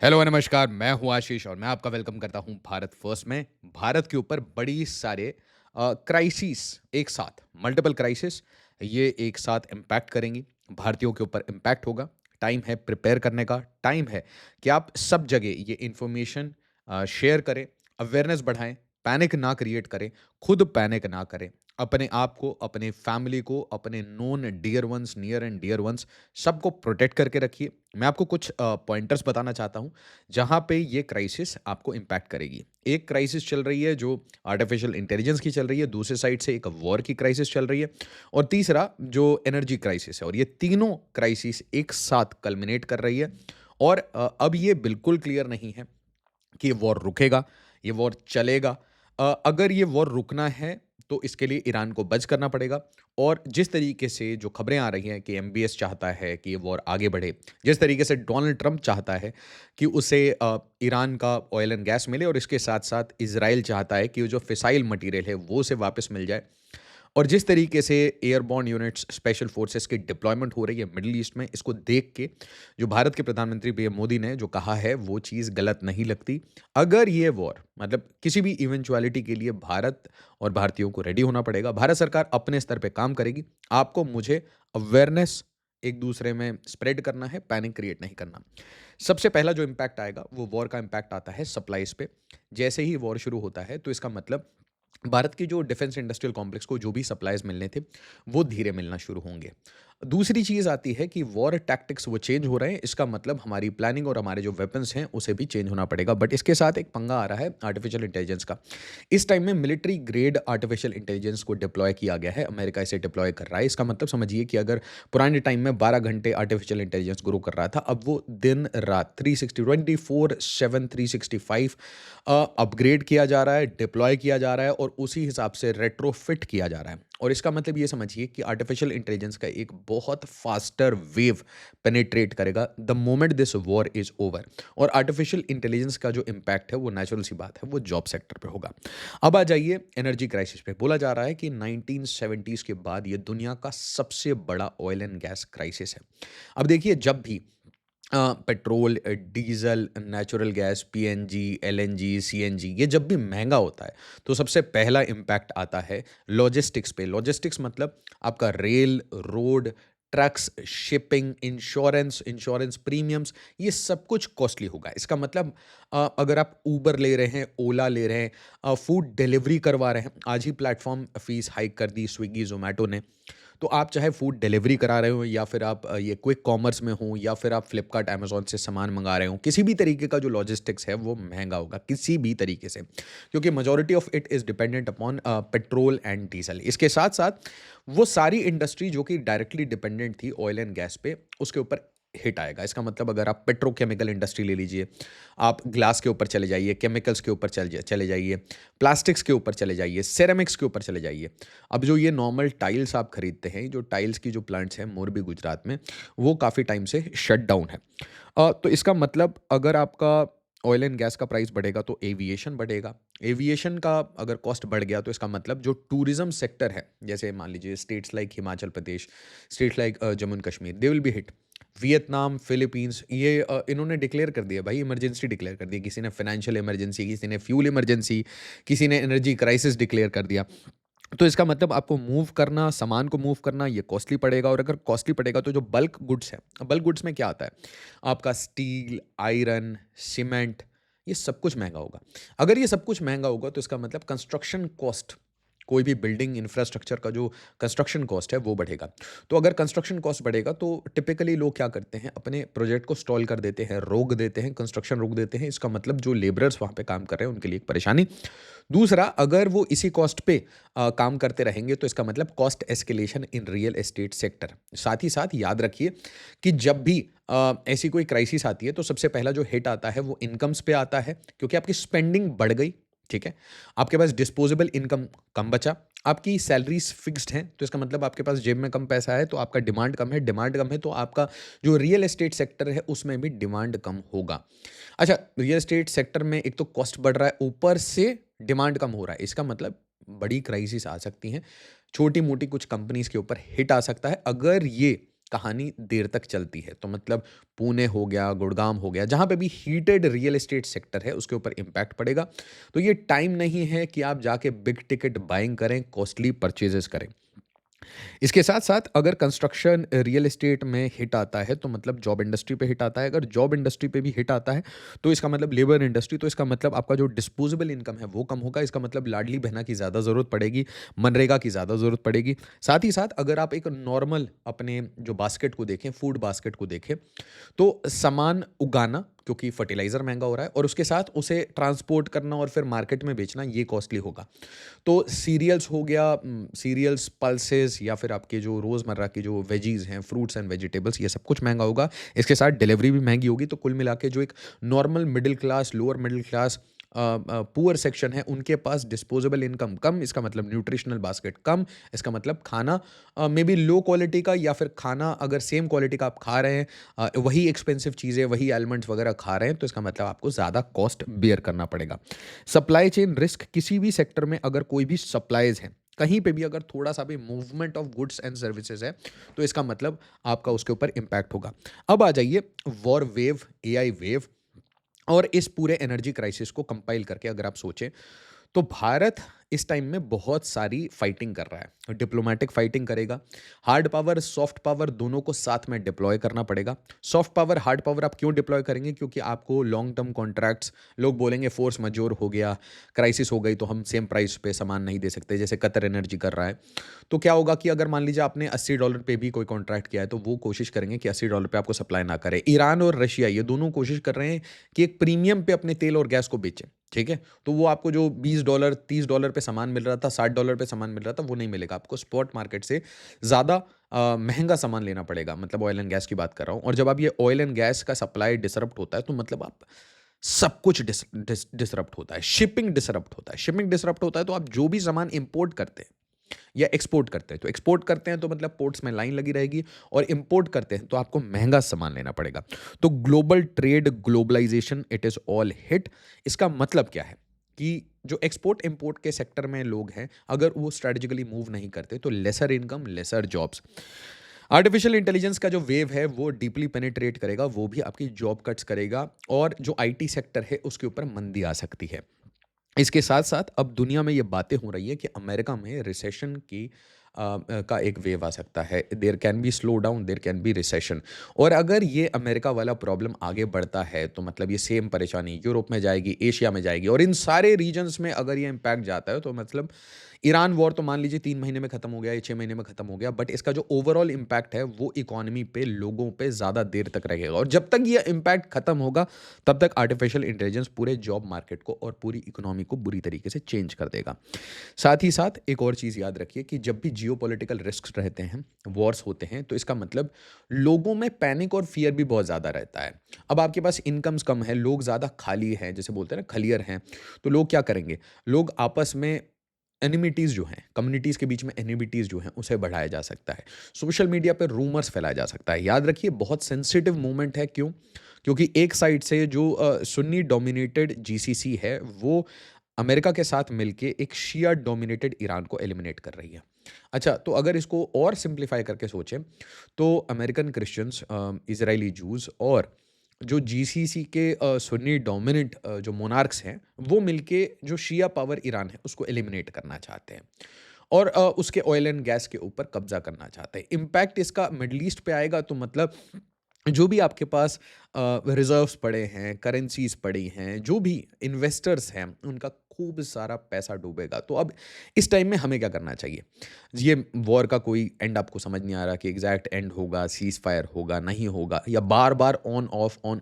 Hello नमस्कार, मैं हूँ आशीष और मैं आपका वेलकम करता हूँ भारत फर्स्ट में। भारत के ऊपर बड़ी सारे क्राइसिस एक साथ, मल्टीपल क्राइसिस ये एक साथ इम्पैक्ट करेंगी। भारतीयों के ऊपर इम्पैक्ट होगा। टाइम है प्रिपेयर करने का, टाइम है कि आप सब जगह ये इन्फॉर्मेशन शेयर करें, अवेयरनेस बढ़ाएँ, पैनिक ना क्रिएट करें, खुद पैनिक ना करें। अपने आप को, अपने फैमिली को, अपने known dear ones, near and dear ones सबको प्रोटेक्ट करके रखिए। मैं आपको कुछ पॉइंटर्स बताना चाहता हूँ, जहाँ पे ये क्राइसिस आपको इम्पैक्ट करेगी। एक क्राइसिस चल रही है जो आर्टिफिशियल इंटेलिजेंस की चल रही है, दूसरे साइड से एक वॉर की क्राइसिस चल रही है और तीसरा जो एनर्जी क्राइसिस है और ये तीनों क्राइसिस एक साथ कल्मिनेट कर रही है और अब ये बिल्कुल क्लियर नहीं है कि ये वॉर रुकेगा, ये वॉर चलेगा। अगर ये वॉर रुकना है, तो इसके लिए ईरान को बच करना पड़ेगा और जिस तरीके से जो खबरें आ रही हैं कि एमबीएस चाहता है कि ये वॉर आगे बढ़े, जिस तरीके से डोनाल्ड ट्रंप चाहता है कि उसे ईरान का ऑयल एंड गैस मिले और इसके साथ-साथ इज़राइल चाहता है कि वो जो फिसाइल मटीरियल है, वो उसे वापस मिल जाए। और जिस तरीके से एयरबोर्न यूनिट्स स्पेशल फोर्सेस की डिप्लॉयमेंट हो रही है मिडिल ईस्ट में, इसको देख के जो भारत के प्रधानमंत्री पीएम मोदी ने जो कहा है वो चीज़ गलत नहीं लगती। अगर ये वॉर मतलब किसी भी इवेंचुअलिटी के लिए भारत और भारतीयों को रेडी होना पड़ेगा। भारत सरकार अपने स्तर पे काम करेगी। आपको मुझे अवेयरनेस एक दूसरे में स्प्रेड करना है, पैनिक क्रिएट नहीं करना। सबसे पहला जो इम्पैक्ट आएगा वो वॉर का इम्पैक्ट आता है सप्लाईज पे। जैसे ही वॉर शुरू होता है तो इसका मतलब भारत की जो डिफेंस इंडस्ट्रियल कॉम्प्लेक्स को जो भी सप्लाईज मिलने थे, वो धीरे मिलना शुरू होंगे। दूसरी चीज़ आती है कि वॉर टैक्टिक्स वो चेंज हो रहे हैं, इसका मतलब हमारी प्लानिंग और हमारे जो वेपन्स हैं, उसे भी चेंज होना पड़ेगा। बट इसके साथ एक पंगा आ रहा है आर्टिफिशियल इंटेलिजेंस का। इस टाइम में मिलिट्री ग्रेड आर्टिफिशियल इंटेलिजेंस को डिप्लॉय किया गया है, अमेरिका इसे डिप्लॉय कर रहा है। इसका मतलब समझिए कि अगर पुराने टाइम में 12 घंटे आर्टिफिशियल इंटेलिजेंस ग्रो कर रहा था, अब वो दिन-रात 360 24/7 365 अपग्रेड किया जा रहा है, डिप्लॉय किया जा रहा है और उसी हिसाब से रेट्रोफिट किया जा रहा है। और इसका मतलब ये समझिए कि आर्टिफिशियल इंटेलिजेंस का एक बहुत फास्टर वेव पेनिट्रेट करेगा the moment this war is over. और आर्टिफिशियल इंटेलिजेंस का जो इम्पैक्ट है वो नेचुरल सी बात है, वो जॉब सेक्टर पे होगा। अब आ जाइए एनर्जी क्राइसिस पे। बोला जा रहा है कि 1970s के बाद ये दुनिया का सबसे बड़ा ऑयल एंड गैस क्राइसिस है। अब देखिए जब भी petrol, diesel, natural gas, PNG, LNG, CNG ये जब भी महँगा होता है, तो सबसे पहला इम्पैक्ट आता है लॉजिस्टिक्स पे। लॉजिस्टिक्स मतलब आपका rail, road, trucks, shipping, insurance premiums ये सब कुछ कॉस्टली होगा। इसका मतलब अगर आप उबर ले रहे हैं, ओला ले रहे हैं, फूड डिलीवरी करवा रहे हैं, आज ही प्लेटफ़ॉर्म फ़ीस हाइक कर दी स्विगी, ज़ोमैटो ने। तो आप चाहे फूड डिलीवरी करा रहे हो या फिर आप ये क्विक कॉमर्स में हो या फिर आप फ्लिपकार्ट अमेज़न से सामान मंगा रहे हो, किसी भी तरीके का जो लॉजिस्टिक्स है वो महँगा होगा, किसी भी तरीके से। क्योंकि majority of it is dependent upon petrol and diesel. इसके साथ-साथ वो सारी इंडस्ट्री जो कि डायरेक्टली डिपेंडेंट थी ऑयल एंड गैस पे, उसके ऊपर हिट आएगा। इसका मतलब अगर आप पेट्रोकेमिकल इंडस्ट्री ले लीजिए, आप ग्लास के ऊपर चले जाइए, केमिकल्स के ऊपर चले जाइए, प्लास्टिक्स के ऊपर चले जाइए, सेरेमिक्स के ऊपर चले जाइए। अब जो ये नॉर्मल टाइल्स आप खरीदते हैं, जो टाइल्स की जो प्लांट्स हैं मोरबी गुजरात में, वो काफ़ी टाइम से शट डाउन है। तो इसका मतलब अगर आपका ऑयल एंड गैस का प्राइस बढ़ेगा तो एविएशन बढ़ेगा। एविएशन का अगर कॉस्ट बढ़ गया तो इसका मतलब जो टूरिज्म सेक्टर है, जैसे मान लीजिए states like Himachal Pradesh, states like Jammu and Kashmir, they will be hit. Vietnam, Philippines ये इन्होंने डिक्लेयर कर दिया भाई, इमरजेंसी डिक्लेयर कर दी। किसी ने फाइनेंशियल इमरजेंसी, किसी ने फ्यूल इमरजेंसी, किसी ने एनर्जी क्राइसिस डिक्लेयर कर दिया। तो इसका मतलब आपको मूव करना, सामान को मूव करना ये कॉस्टली पड़ेगा और अगर कॉस्टली पड़ेगा तो जो बल्क गुड्स है, बल्क गुड्स में क्या आता है? आपका स्टील, आयरन, सीमेंट ये सब कुछ महँगा होगा। अगर ये सब कुछ महँगा होगा तो इसका मतलब कंस्ट्रक्शन कॉस्ट, कोई भी बिल्डिंग इंफ्रास्ट्रक्चर का जो कंस्ट्रक्शन कॉस्ट है वो बढ़ेगा। तो अगर कंस्ट्रक्शन कॉस्ट बढ़ेगा तो टिपिकली लोग क्या करते हैं, अपने प्रोजेक्ट को स्टॉल कर देते हैं, रोक देते हैं, कंस्ट्रक्शन रोक देते हैं। इसका मतलब जो लेबरर्स वहाँ पे काम कर रहे हैं उनके लिए एक परेशानी। दूसरा, अगर वो इसी कॉस्ट पे काम करते रहेंगे तो इसका मतलब cost escalation in real estate sector. साथ ही साथ याद रखिए कि जब भी ऐसी कोई क्राइसिस आती है तो सबसे पहला जो हिट आता है वो इनकम्स पे आता है, क्योंकि आपकी स्पेंडिंग बढ़ गई, ठीक है? आपके पास डिस्पोजेबल इनकम कम बचा, आपकी सैलरीज़ फिक्स्ड हैं, तो इसका मतलब आपके पास जेब में कम पैसा है, तो आपका डिमांड कम है तो आपका जो रियल एस्टेट सेक्टर है उसमें भी डिमांड कम होगा। अच्छा, रियल एस्टेट सेक्टर में एक तो कॉस्ट बढ़ रहा है, ऊपर से डिमांड कम हो रहा है। इसका मतलब बड़ी क्राइसिस आ सकती हैं। छोटी-मोटी कुछ कंपनीज़ के ऊपर हिट आ सकता है। अगर ये कहानी देर तक चलती है। तो मतलब पुणे हो गया, गुड़गांव हो गया, जहाँ पे भी हीटेड रियल एस्टेट सेक्टर है, उसके ऊपर इम्पैक्ट पड़ेगा। तो ये टाइम नहीं है कि आप जाके बिग टिकट बाइंग करें, कॉस्टली परचेजेस करें। इसके साथ-साथ अगर कंस्ट्रक्शन रियल एस्टेट में हिट आता है, तो मतलब जॉब इंडस्ट्री पे हिट आता है। अगर जॉब इंडस्ट्री पे भी हिट आता है, तो इसका मतलब लेबर इंडस्ट्री, तो इसका मतलब आपका जो डिस्पोजेबल इनकम है, वो कम होगा। इसका मतलब लाडली बहना की ज़्यादा ज़रूरत पड़ेगी, मनरेगा की ज़्यादा ज़रूरत पड़ेगी। साथ ही साथ अगर आप एक नॉर्मल अपने जो बास्केट को देखें, फूड बास्केट को देखें, तो सामान उगाना, क्योंकि फर्टिलाइज़र महँगा हो रहा है और उसके साथ उसे ट्रांसपोर्ट करना और फिर मार्केट में बेचना, ये कॉस्टली होगा। तो सीरियल्स हो गया, सीरियल्स, पल्सेस या फिर आपके जो रोज़मर्रा की जो वेजीज़ हैं, फ्रूट्स एंड वेजिटेबल्स, ये सब कुछ महँगा होगा। इसके साथ डिलीवरी भी महँगी होगी, तो कुल मिला के जो एक normal middle class, lower middle class poor section है, उनके पास डिस्पोजेबल इनकम कम, इसका मतलब न्यूट्रिशनल बास्केट कम, इसका मतलब खाना मे बी लो क्वालिटी का, या फिर खाना अगर सेम क्वालिटी का आप खा रहे हैं, वही एक्सपेंसिव चीज़ें, वही एलिमेंट्स वगैरह खा रहे हैं, तो इसका मतलब आपको ज़्यादा कॉस्ट बेयर करना पड़ेगा। सप्लाई चेन रिस्क, किसी भी सेक्टर में अगर कोई भी सप्लाईज़ हैं, कहीं पे भी अगर थोड़ा-सा भी movement of goods and services है, तो इसका मतलब आपका उसके ऊपर इम्पैक्ट होगा। अब आ जाइए वॉर वेव, एआई वेव और इस पूरे एनर्जी क्राइसिस को कंपाइल करके अगर आप सोचें, तो भारत इस टाइम में बहुत सारी फाइटिंग कर रहा है। डिप्लोमेटिक फाइटिंग करेगा। हार्ड पावर, सॉफ्ट पावर दोनों को साथ में डिप्लॉय करना पड़ेगा। सॉफ्ट पावर, हार्ड पावर आप क्यों डिप्लॉय करेंगे? क्योंकि आपको लॉन्ग टर्म कॉन्ट्रैक्ट्स, लोग बोलेंगे फोर्स मजोर हो गया, क्राइसिस हो गई तो हम सेम प्राइस पे सामान नहीं दे सकते, जैसे कतर एनर्जी कर रहा है। तो क्या होगा कि अगर मान लीजिए आपने $80 पे भी कोई कॉन्ट्रैक्ट किया है, तो वो कोशिश करेंगे कि $80 पे आपको सप्लाई ना करे। ईरान और रशिया ये दोनों कोशिश कर रहे हैं कि एक प्रीमियम पे अपने तेल और गैस को बेचें। ठीक है? तो वो आपको जो $20, $30 पे सामान मिल रहा था, $60 पे सामान मिल रहा था, वो नहीं मिलेगा। आपको स्पॉट मार्केट से ज़्यादा महँगा सामान लेना पड़ेगा। मतलब ऑयल एंड गैस की बात कर रहा हूँ। और जब आप ये ऑयल एंड गैस का सप्लाई डिसरप्ट होता है, तो मतलब आप सब कुछ डिसरप्ट होता है। शिपिंग डिसरप्ट होता है। शिपिंग डिसरप्ट होता है, तो आप जो भी सामान इम्पोर्ट करते हैं या एक्सपोर्ट करते हैं, तो एक्सपोर्ट करते हैं तो मतलब पोर्ट्स में लाइन लगी रहेगी, और इंपोर्ट करते हैं तो आपको महंगा सामान लेना पड़ेगा। तो global trade, globalization, it is all hit. इसका मतलब क्या है कि जो एक्सपोर्ट इंपोर्ट के सेक्टर में लोग हैं, अगर वो स्ट्रेटेजिकली मूव नहीं करते, तो lesser income, lesser jobs. Artificial intelligence का जो वेव है वो डीपली पेनिट्रेट करेगा, वो भी आपकी जॉब कट्स करेगा, और जो आईटी सेक्टर है उसके ऊपर मंदी आ सकती है। इसके साथ-साथ अब दुनिया में ये बातें हो रही है कि अमेरिका में रिसेशन की का एक वेव आ सकता है। There can be slow down, there can be recession. और अगर ये अमेरिका वाला प्रॉब्लम आगे बढ़ता है, तो मतलब ये सेम परेशानी यूरोप में जाएगी, एशिया में जाएगी, और इन सारे रीजन्स में अगर ये इम्पैक्ट जाता है, तो मतलब ईरान वॉर तो मान लीजिए 3 महीने में खत्म हो गया या 6 महीने में खत्म हो गया, बट इसका जो ओवरऑल इम्पैक्ट है वो इकोनॉमी पे, लोगों पे ज़्यादा देर तक रहेगा, और जब तक ये इम्पैक्ट खत्म होगा, तब तक आर्टिफिशियल इंटेलिजेंस पूरे जॉब मार्केट को और पूरी इकोनॉमी को बुरी तरीके से चेंज कर देगा। साथ ही साथ एक और चीज़ याद रखिए कि जब भी जियोपॉलिटिकल रिस्क रहते हैं, वॉर्स होते हैं, तो इसका मतलब लोगों में पैनिक और फियर भी बहुत ज़्यादा रहता है। अब आपके पास इनकम्स कम है, लोग ज़्यादा खाली हैं, जैसे बोलते हैं ना खलियर हैं, तो लोग क्या करेंगे? लोग आपस में एनिमिटीज़ जो हैं, कम्युनिटीज़ के बीच में एनिमिटीज़ जो हैं, उसे बढ़ाया जा सकता है। सोशल मीडिया पे रूमर्स फैलाया जा सकता है। याद रखिए बहुत सेंसिटिव मोमेंट है, क्यों? क्योंकि एक साइड से जो सुन्नी डोमिनेटेड जीसीसी है, वो अमेरिका के साथ मिलके एक शिया डोमिनेटेड ईरान को एलिमिनेट कर रही है। अच्छा, तो अगर इसको और सिंप्लीफाई करके सोचें, तो अमेरिकन क्रिश्चियंस, इज़राइली जूज़ और जो जीसीसी के सुन्नी डोमिनेंट जो मोनार्क्स हैं, वो मिलके जो शिया पावर ईरान है, उसको एलिमिनेट करना चाहते हैं, और उसके ऑयल एंड गैस के ऊपर कब्जा करना चाहते हैं। इम्पैक्ट इसका मिडल ईस्ट पे आएगा, तो मतलब जो भी आपके पास रिजर्व्स पड़े हैं, करेंसीज पड़ी हैं, जो भी इन्वेस्टर्स हैं, उनका खूब सारा पैसा डूबेगा। तो अब इस टाइम में हमें क्या करना चाहिए? ये वॉर का कोई एंड आपको समझ नहीं आ रहा कि एग्जैक्ट एंड होगा, सीज फायर होगा, नहीं होगा, या बार बार ऑन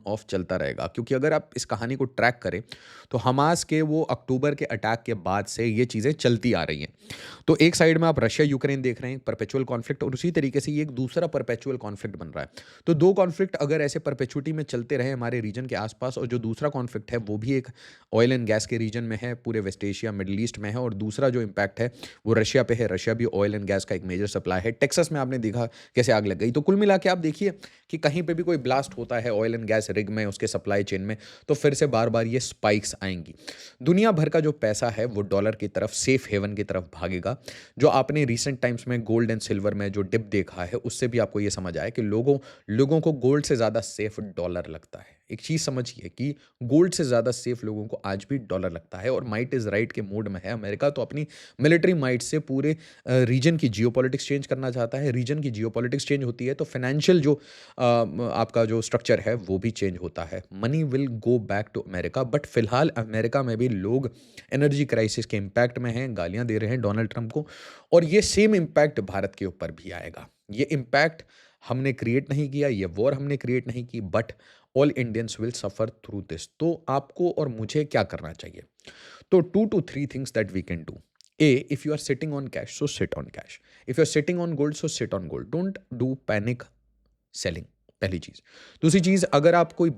ऑफ चलता रहेगा। क्योंकि अगर आप इस कहानी को ट्रैक करें, तो हमास के वो अक्टूबर के अटैक के बाद से ये चीज़ें चलती आ रही हैं। तो एक साइड में आप रशिया यूक्रेन देख रहे हैं, परपेचुअल कॉन्फ्लिक्ट, और उसी तरीके से ये एक दूसरा परपेचुअल कॉन्फ्लिक्ट बन रहा है। तो दो कॉन्फ्लिक्ट अगर ऐसे परपेचुइटी में चलते रहे हमारे रीजन के आसपास, और जो दूसरा कॉन्फ्लिक्ट है वो भी एक ऑयल एंड गैस के रीजन में है, पूरे वेस्ट एशिया मिडल ईस्ट में है, और दूसरा जो इम्पैक्ट है वो रशिया पे है। रशिया भी ऑयल एंड गैस का एक मेजर सप्लाई है। टेक्सास में आपने देखा कैसे आग लग गई। तो कुल मिला के आप देखिए कि कहीं पे भी कोई ब्लास्ट होता है ऑयल एंड गैस रिग में, उसके सप्लाई चेन में, तो फिर से बार बार ये स्पाइक्स आएंगी। दुनिया भर का जो पैसा है वो डॉलर की तरफ, सेफ हेवन की तरफ भागेगा। जो आपने रिसेंट टाइम्स में गोल्ड एंड सिल्वर में जो डिप देखा है, उससे भी आपको ये समझ आया कि लोगों लोगों को गोल्ड से ज़्यादा सेफ डॉलर लगता है। एक चीज़ समझिए कि गोल्ड से ज़्यादा सेफ लोगों को आज भी डॉलर लगता है, और माइट इज़ राइट के मोड में है अमेरिका। तो अपनी मिलिट्री माइट से पूरे रीजन की जियोपॉलिटिक्स चेंज करना चाहता है। रीजन की जियोपॉलिटिक्स चेंज होती है तो फाइनेंशियल जो आपका जो स्ट्रक्चर है वो भी चेंज होता है। Money will go back to America, but फिलहाल अमेरिका में भी लोग एनर्जी क्राइसिस के इम्पैक्ट में हैं, गालियां दे रहे हैं डोनाल्ड ट्रंप को, और ये सेम इम्पैक्ट भारत के ऊपर भी आएगा। ये इम्पैक्ट हमने क्रिएट नहीं किया, ये वॉर हमने क्रिएट नहीं की, but all Indians will suffer through this. तो आपको और मुझे क्या करना चाहिए? तो 2 to 3 things that we can do. A, if you are sitting on cash, so sit on cash. If you are sitting on gold, so sit on gold. Don't do panic selling, पहली चीज़। दूसरी चीज़, अगर आप कोई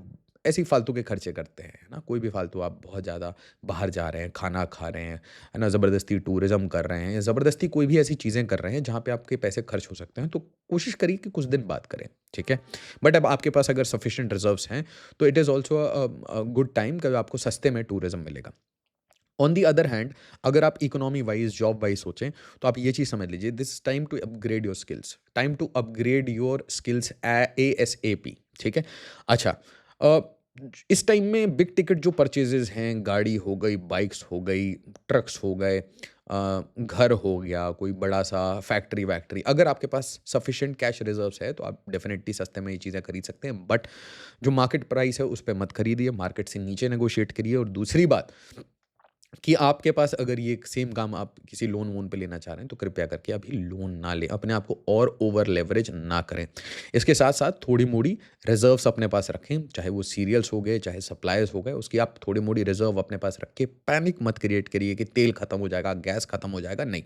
ऐसी फालतू के खर्चे करते हैं ना, कोई भी फालतू, आप बहुत ज़्यादा बाहर जा रहे हैं, खाना खा रहे हैं, है ना, ज़बरदस्ती टूरिज़्म कर रहे हैं, या ज़बरदस्ती कोई भी ऐसी चीज़ें कर रहे हैं जहाँ पे आपके पैसे खर्च हो सकते हैं, तो कोशिश करिए कि कुछ दिन बाद करें, ठीक है? बट अब आपके पास अगर सफिशिएंट रिजर्व्स हैं, तो it is also good time कि आपको सस्ते में टूरिज़्म मिलेगा। ऑन दी अदर हैंड, अगर आप इकोनॉमी वाइज, जॉब वाइज सोचें, तो आप ये चीज़ समझ लीजिए, this is time to upgrade your skills, time to upgrade your skills ASAP, ठीक है? अच्छा, अ, इस टाइम में बिग टिकट जो परचेजेस हैं, गाड़ी हो गई, बाइक्स हो गई, ट्रक्स हो गए, घर हो गया, कोई बड़ा सा फैक्ट्री वैक्ट्री, अगर आपके पास सफिशिएंट कैश रिजर्व्स है तो आप डेफिनेटली सस्ते में ये चीज़ें खरीद सकते हैं। बट जो मार्केट प्राइस है उस पे मत खरीदिए, मार्केट से नीचे नेगोशिएट करिए। और दूसरी बात कि आपके पास अगर ये सेम काम आप किसी लोन वोन पे लेना चाह रहे हैं, तो कृपया करके अभी लोन ना लें, अपने आप को और ओवर लेवरेज ना करें। इसके साथ साथ थोड़ी मोड़ी रिजर्व्स अपने पास रखें, चाहे वो सीरियल्स हो गए, चाहे सप्लायर्स हो गए, उसकी आप थोड़ी मोड़ी रिजर्व अपने पास रख के पैनिक मत क्रिएट करिए कि तेल खत्म हो जाएगा, गैस खत्म हो जाएगा। नहीं,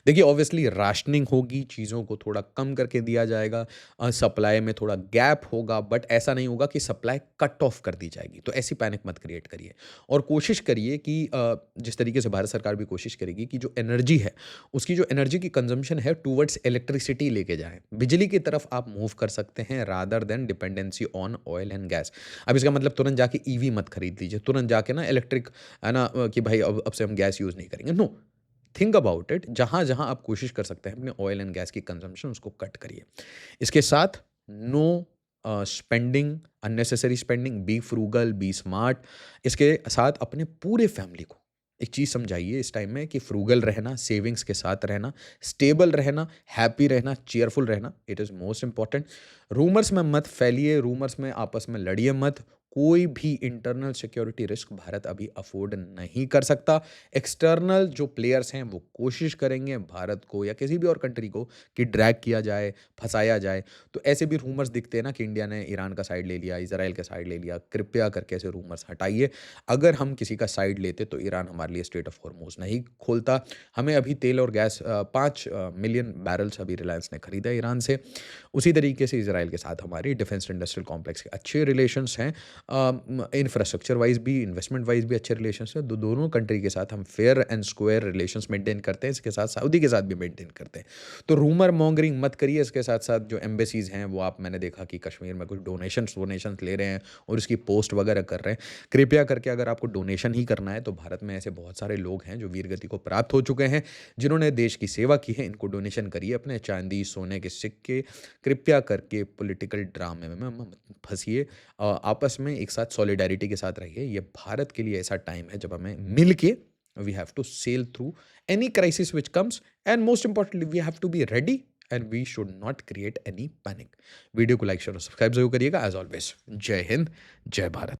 देखिए ऑब्वियसली राशनिंग होगी, चीज़ों को थोड़ा कम करके दिया जाएगा, सप्लाई में थोड़ा गैप होगा, बट ऐसा नहीं होगा कि सप्लाई कट ऑफ कर दी जाएगी। तो ऐसी पैनिक मत क्रिएट करिए, और कोशिश करिए कि जिस तरीके से भारत सरकार भी कोशिश करेगी कि जो एनर्जी है, उसकी जो एनर्जी की कंजम्पशन है टूवर्ड्स इलेक्ट्रिसिटी लेके जाएँ। बिजली की तरफ आप मूव कर सकते हैं rather than dependency on oil and gas. अब इसका मतलब तुरंत जाके ईवी मत खरीद लीजिए, तुरंत जाके ना इलेक्ट्रिक, है ना, कि भाई अब से हम गैस यूज़ नहीं करेंगे। नो, थिंक अबाउट इट, जहाँ जहाँ आप कोशिश कर सकते हैं अपने ऑयल एंड गैस की कंजम्पशन उसको कट करिए। इसके साथ no spending, unnecessary spending, be frugal, be smart. इसके साथ अपने पूरे फैमिली को एक चीज़ समझाइए इस टाइम में कि फ्रूगल रहना, सेविंग्स के साथ रहना, स्टेबल रहना, हैप्पी रहना, चेयरफुल रहना, it is most important. Rumours में मत फैलिए, रूमर्स में आपस में लड़िए मत। कोई भी इंटरनल सिक्योरिटी रिस्क भारत अभी अफोर्ड नहीं कर सकता। एक्सटर्नल जो प्लेयर्स हैं वो कोशिश करेंगे भारत को या किसी भी और कंट्री को कि ड्रैग किया जाए, फंसाया जाए। तो ऐसे भी रूमर्स दिखते हैं ना कि इंडिया ने ईरान का साइड ले लिया, इजराइल का साइड ले लिया। कृपया करके ऐसे रूमर्स हटाइए। अगर हम किसी का साइड लेते तो ईरान हमारे लिए स्ट्रेट ऑफ हॉर्मोज नहीं खोलता। हमें अभी तेल और गैस 5 मिलियन बैरल्स अभी रिलायंस ने खरीदा ईरान से। उसी तरीके से इजराइल के साथ हमारी डिफेंस इंडस्ट्रियल कॉम्प्लेक्स के अच्छे रिलेशंस हैं, इंफ्रास्ट्रक्चर वाइज भी, इन्वेस्टमेंट वाइज भी अच्छे रिलेशंस हैं। दोनों कंट्री के साथ हम fair and square relations maintain करते हैं, इसके साथ सऊदी के साथ भी मेंटेन करते हैं। तो रूमर मॉन्गरिंग मत करिए। इसके साथ साथ जो एम्बेसीज हैं वो, आप मैंने देखा कि कश्मीर में कुछ डोनेशंस वोनेशंस ले रहे हैं और उसकी पोस्ट वगैरह कर रहे हैं। कृपया करके अगर आपको डोनेशन ही करना है तो भारत में ऐसे बहुत सारे लोग हैं जो वीरगति को प्राप्त हो चुके हैं, जिन्होंने देश की सेवा की है। इनको डोनेशन करिए, अपने चांदी सोने के सिक्के। कृपया करके पॉलिटिकल ड्रामे में मत फंसिए, आपस में एक साथ सॉलिडारिटी के साथ रहिए। ये भारत के लिए ऐसा टाइम है जब हमें मिल के we have to sail through any crisis which comes, and most importantly we have to be ready and we should not create any panic. Video को लाइक शेयर और सब्सक्राइब जरूर करिएगा। एज ऑलवेज, जय हिंद, जय भारत।